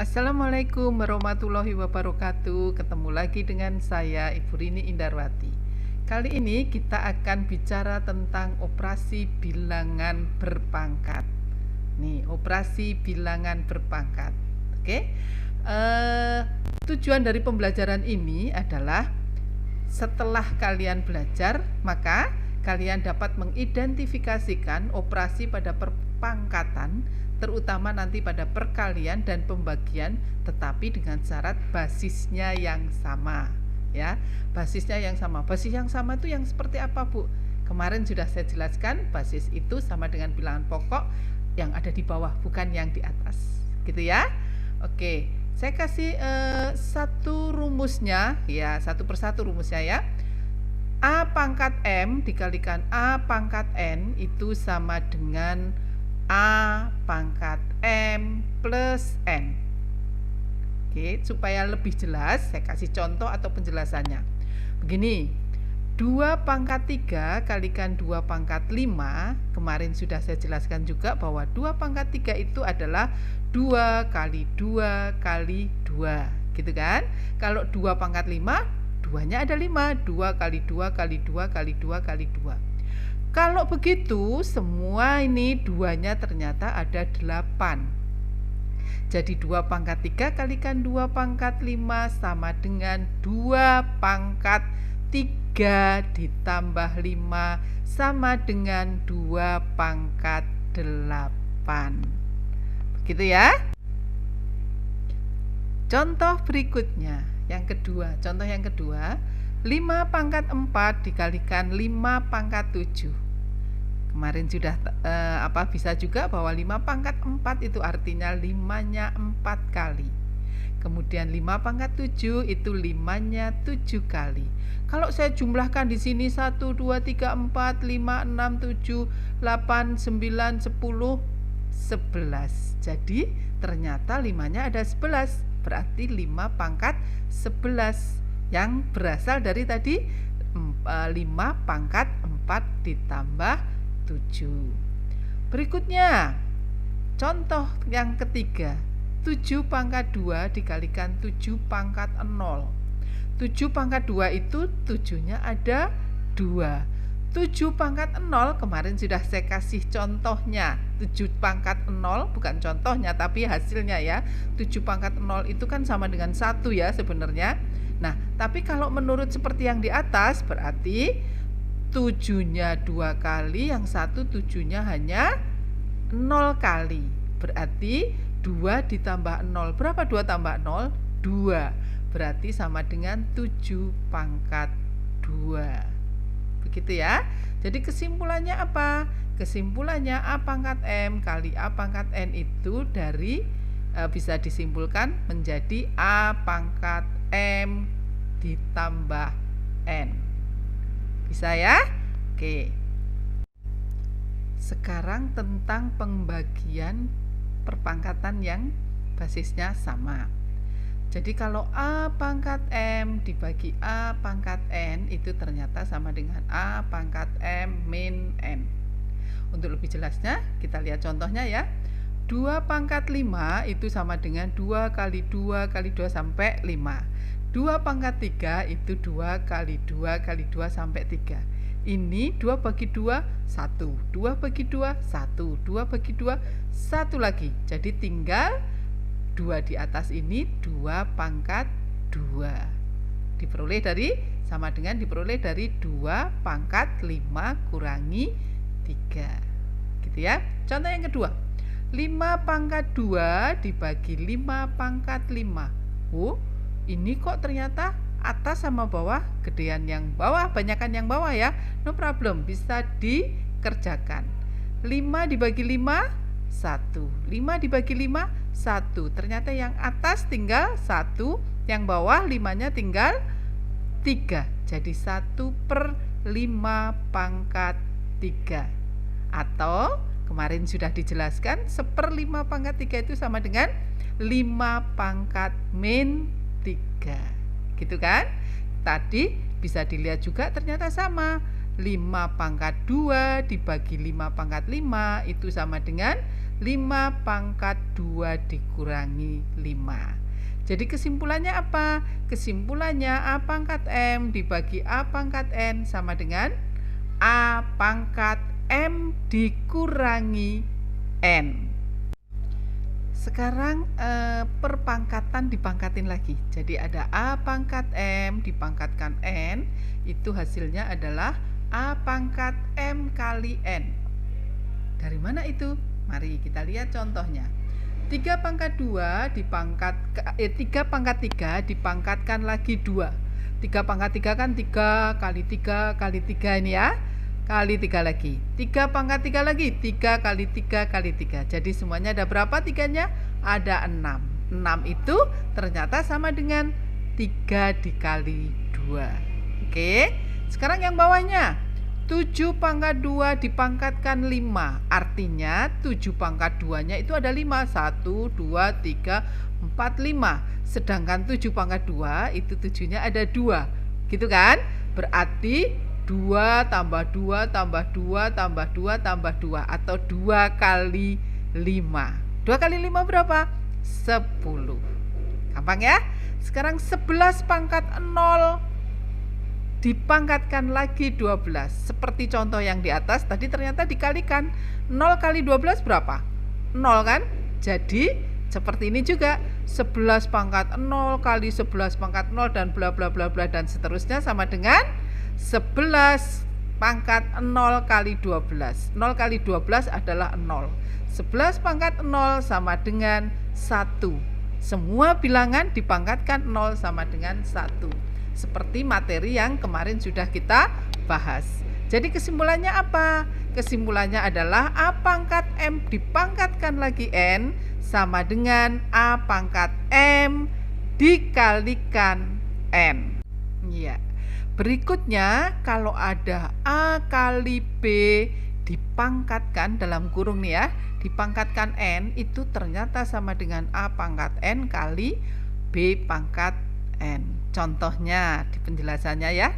Assalamualaikum warahmatullahi wabarakatuh. Ketemu lagi dengan saya Ibu Rini Indarwati. Kali ini kita akan bicara tentang operasi bilangan berpangkat. Nih, operasi bilangan berpangkat. Oke. Tujuan dari pembelajaran ini adalah setelah kalian belajar, maka kalian dapat mengidentifikasikan operasi pada perpangkatan, terutama nanti pada perkalian dan pembagian, tetapi dengan syarat basisnya yang sama, ya. Basisnya yang sama. Basis yang sama itu yang seperti apa, Bu? Kemarin sudah saya jelaskan, basis itu sama dengan bilangan pokok yang ada di bawah, bukan yang di atas, gitu ya. Oke, saya kasih satu rumusnya, ya, satu persatu rumusnya ya. A pangkat M dikalikan A pangkat N itu sama dengan A pangkat M plus N. Oke, supaya lebih jelas saya kasih contoh atau penjelasannya. Begini, 2 pangkat 3 kalikan 2 pangkat 5. Kemarin sudah saya jelaskan juga bahwa 2 pangkat 3 itu adalah 2 kali 2 kali 2, gitu kan. Kalau 2 pangkat 5, 2-nya ada 5, 2 kali 2 kali 2 kali 2 kali 2. Kalau begitu, semua ini 2-nya ternyata ada 8. Jadi 2 pangkat 3 kalikan 2 pangkat 5 sama dengan 2 pangkat 3 ditambah 5 sama dengan 2 pangkat 8. Begitu ya. Contoh berikutnya, yang kedua. Contoh yang kedua, 5 pangkat 4 dikalikan 5 pangkat 7. Kemarin sudah bisa juga bahwa 5 pangkat 4 itu artinya 5-nya 4 kali. Kemudian 5 pangkat 7 itu 5-nya 7 kali. Kalau saya jumlahkan di sini 1, 2, 3, 4, 5, 6, 7, 8, 9, 10, 11. Jadi ternyata 5-nya ada 11. Berarti 5 pangkat 11 yang berasal dari tadi 5 pangkat 4 ditambah 7. Berikutnya, contoh yang ketiga, 7 pangkat 2 dikalikan 7 pangkat 0. 7 pangkat 2 itu 7-nya ada 2. 7 pangkat 0 kemarin sudah saya kasih contohnya. 7 pangkat 0 bukan contohnya tapi hasilnya ya. 7 pangkat 0 itu kan sama dengan 1 ya sebenarnya. Nah, tapi kalau menurut seperti yang di atas berarti 7-nya 2 kali, yang 1 7-nya hanya 0 kali. Berarti 2 ditambah 0. Berapa 2 tambah 0? 2. Berarti sama dengan 7 pangkat 2. Begitu ya. Jadi kesimpulannya apa? Kesimpulannya A pangkat M kali A pangkat N itu dari bisa disimpulkan menjadi A pangkat M ditambah N. Bisa ya? Oke. Sekarang tentang pembagian perpangkatan yang basisnya sama. Jadi kalau A pangkat M dibagi A pangkat N itu ternyata sama dengan A pangkat M min N. Untuk lebih jelasnya kita lihat contohnya ya. 2 pangkat 5 itu sama dengan 2 kali 2 kali 2 sampai 5. 2 pangkat 3 itu 2 kali 2 kali 2 sampai 3. Ini 2 bagi 2, 1. 2 bagi 2, 1. 2 bagi 2, 1 lagi. Jadi tinggal 2 di atas ini 2 pangkat 2. Diperoleh dari sama dengan diperoleh dari 2 pangkat 5 kurangi 3. Gitu ya. Contoh yang kedua. 5 pangkat 2 dibagi 5 pangkat 5. Ini kok ternyata atas sama bawah gedean yang bawah, banyakan yang bawah ya. No problem, bisa dikerjakan. 5 dibagi 5, 1. 5 dibagi 5, 1. Ternyata yang atas tinggal 1, yang bawah 5-nya tinggal 3. Jadi 1/5 pangkat 3. Atau kemarin sudah dijelaskan 1/5 pangkat 3 itu sama dengan 5 pangkat min 3. Gitu kan? Tadi bisa dilihat juga ternyata sama. 5 pangkat 2 dibagi 5 pangkat 5 itu sama dengan 5 pangkat 2 dikurangi 5. Jadi kesimpulannya apa? Kesimpulannya A pangkat M dibagi A pangkat N sama dengan A pangkat M dikurangi N. Sekarang perpangkatan dipangkatin lagi. Jadi ada A pangkat M dipangkatkan N, itu hasilnya adalah A pangkat M kali N. Dari mana itu? Mari kita lihat contohnya. 3 pangkat 2 dipangkat 3 pangkat 3 dipangkatkan lagi 2. 3 pangkat 3 kan 3 kali 3 kali 3 ini ya. Kali 3 lagi. 3 pangkat 3 lagi. 3 kali 3 kali 3. Jadi semuanya ada berapa tiganya? Ada 6. 6 itu ternyata sama dengan 3 dikali 2. Oke. Sekarang yang bawahnya. 7 pangkat 2 dipangkatkan 5. Artinya 7 pangkat 2-nya itu ada 5. 1, 2, 3, 4, 5. Sedangkan 7 pangkat 2 itu 7-nya ada 2. Gitu kan? Berarti 2 tambah 2 tambah 2 tambah 2 tambah 2 atau 2 kali 5. 2 kali 5 berapa? 10. Gampang ya? Sekarang 11 pangkat 0 dipangkatkan lagi 12. Seperti contoh yang di atas tadi ternyata dikalikan. 0 kali 12 berapa? 0 kan? Jadi seperti ini juga 11 pangkat 0 kali 11 pangkat 0 dan bla bla bla bla dan seterusnya sama dengan 11 pangkat 0 kali 12. 0 kali 12 adalah 0. 11 pangkat 0 sama dengan 1. Semua bilangan dipangkatkan 0 sama dengan 1. Seperti materi yang kemarin sudah kita bahas. Jadi kesimpulannya apa? Kesimpulannya adalah A pangkat M dipangkatkan lagi N sama dengan A pangkat M dikalikan N. Ya. Berikutnya kalau ada A kali B dipangkatkan dalam kurung nih ya, dipangkatkan N itu ternyata sama dengan A pangkat N kali B pangkat N. Contohnya di penjelasannya ya.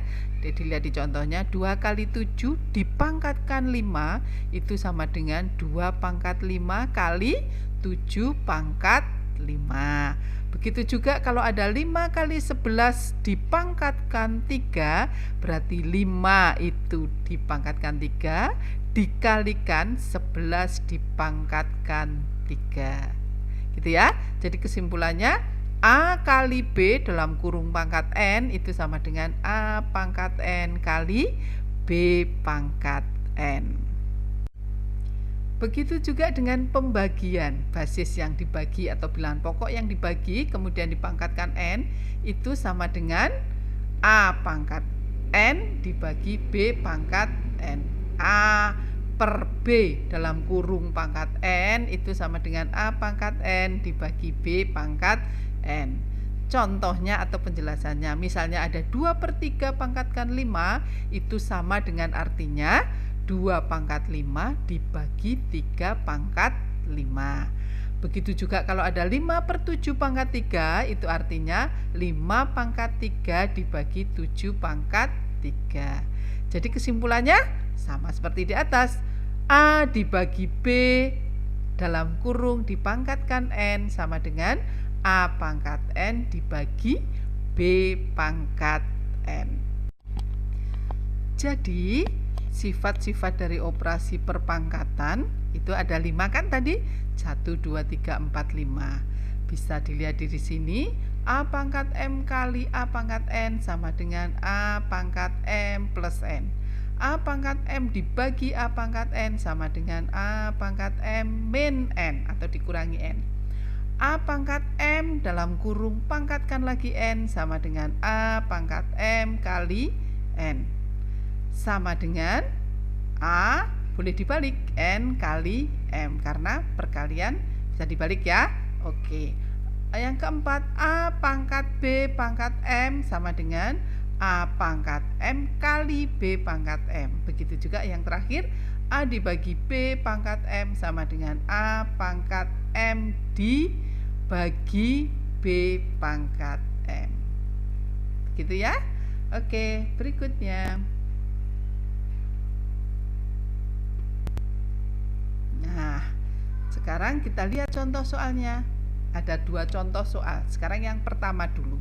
Dilihat di contohnya 2 kali 7 dipangkatkan 5 itu sama dengan 2 pangkat 5 kali 7 pangkat 5. Begitu juga kalau ada 5 kali 11 dipangkatkan 3, berarti 5 itu dipangkatkan 3 dikalikan 11 dipangkatkan 3. Gitu ya. Jadi kesimpulannya A kali B dalam kurung pangkat N itu sama dengan A pangkat N kali B pangkat N. Begitu juga dengan pembagian basis yang dibagi atau bilangan pokok yang dibagi kemudian dipangkatkan N itu sama dengan A pangkat N dibagi B pangkat N. A per B dalam kurung pangkat N itu sama dengan A pangkat N dibagi B pangkat N. Contohnya atau penjelasannya, misalnya ada 2/3 pangkatkan 5 itu sama dengan artinya 2 pangkat 5 dibagi 3 pangkat 5. Begitu juga kalau ada 5/7 pangkat 3 itu artinya 5 pangkat 3 dibagi 7 pangkat 3. Jadi kesimpulannya sama seperti di atas. A dibagi B dalam kurung dipangkatkan N sama dengan A pangkat N dibagi B pangkat N. Jadi sifat-sifat dari operasi perpangkatan itu ada 5 kan tadi? 1, 2, 3, 4, 5. Bisa dilihat di sini. A pangkat M kali A pangkat N sama dengan A pangkat M plus N. A pangkat M dibagi A pangkat N sama dengan A pangkat M min N atau dikurangi N. A pangkat M dalam kurung pangkatkan lagi N sama dengan A pangkat M kali N. Sama dengan A boleh dibalik N kali M karena perkalian bisa dibalik ya. Oke. Yang keempat A pangkat B pangkat M sama dengan A pangkat M kali B pangkat M. Begitu juga yang terakhir A dibagi B pangkat M sama dengan A pangkat M dibagi B pangkat M. Gitu ya. Oke, berikutnya. Nah, Sekarang kita lihat contoh soalnya. Ada 2 contoh soal. Sekarang yang pertama dulu.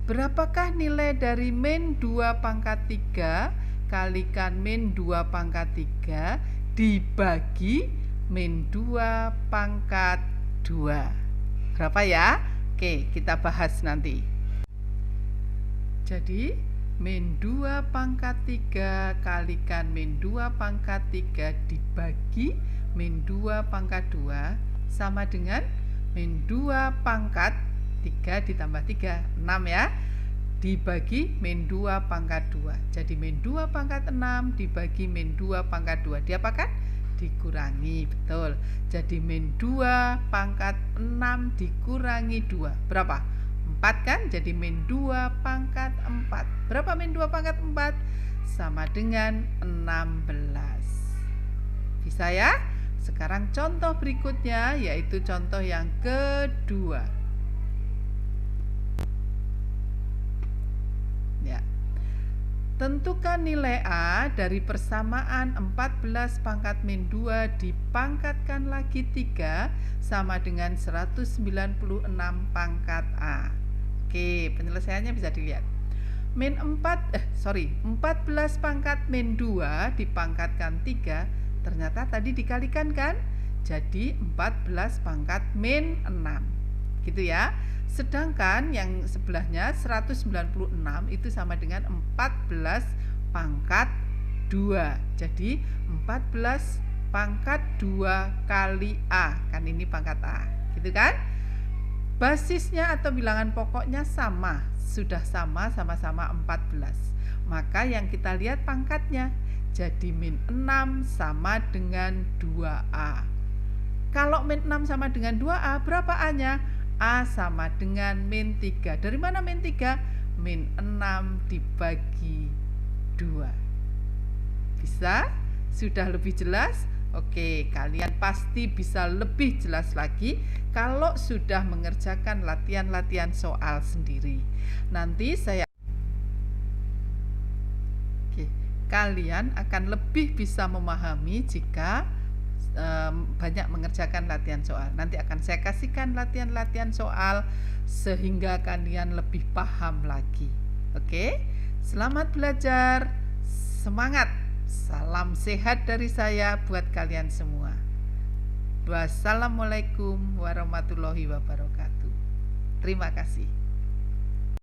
Berapakah nilai dari min 2 pangkat 3 kalikan min 2 pangkat 3 dibagi min 2 pangkat 2? Berapa ya? Oke, kita bahas nanti. Jadi, min 2 pangkat 3 kalikan min 2 pangkat 3 dibagi min 2 pangkat 2 sama dengan min 2 pangkat 3 ditambah 3, 6 ya, dibagi min 2 pangkat 2. Jadi min 2 pangkat 6 dibagi min 2 pangkat 2. Diapakan? Dikurangi, betul. Jadi min 2 pangkat 6 dikurangi 2. Berapa? 4 kan? Jadi min 2 pangkat 4. Berapa min 2 pangkat 4? Sama dengan 16. Bisa ya? Sekarang contoh berikutnya, yaitu contoh yang kedua. Ya. Tentukan nilai A dari persamaan 14 pangkat min 2 dipangkatkan lagi 3 sama dengan 196 pangkat A. Oke, penyelesaiannya bisa dilihat. 14 pangkat min 2 dipangkatkan 3, ternyata tadi dikalikan kan? Jadi 14 pangkat min 6. Gitu ya. Sedangkan yang sebelahnya 196 itu sama dengan 14 pangkat 2. Jadi 14 pangkat 2 kali A. Kan ini pangkat A. Gitu kan? Basisnya atau bilangan pokoknya sama. Sudah sama-sama 14. Maka yang kita lihat pangkatnya. Jadi min 6 sama dengan 2A. Kalau min 6 sama dengan 2A, berapa A-nya? A sama dengan min 3. Dari mana min 3? Min 6 dibagi 2. Bisa? Sudah lebih jelas? Oke, kalian pasti bisa lebih jelas lagi kalau sudah mengerjakan latihan-latihan soal sendiri. Nanti kalian akan lebih bisa memahami jika banyak mengerjakan latihan soal. Nanti akan saya kasihkan latihan-latihan soal sehingga kalian lebih paham lagi. Oke? Selamat belajar. Semangat. Salam sehat dari saya buat kalian semua. Wassalamualaikum warahmatullahi wabarakatuh. Terima kasih.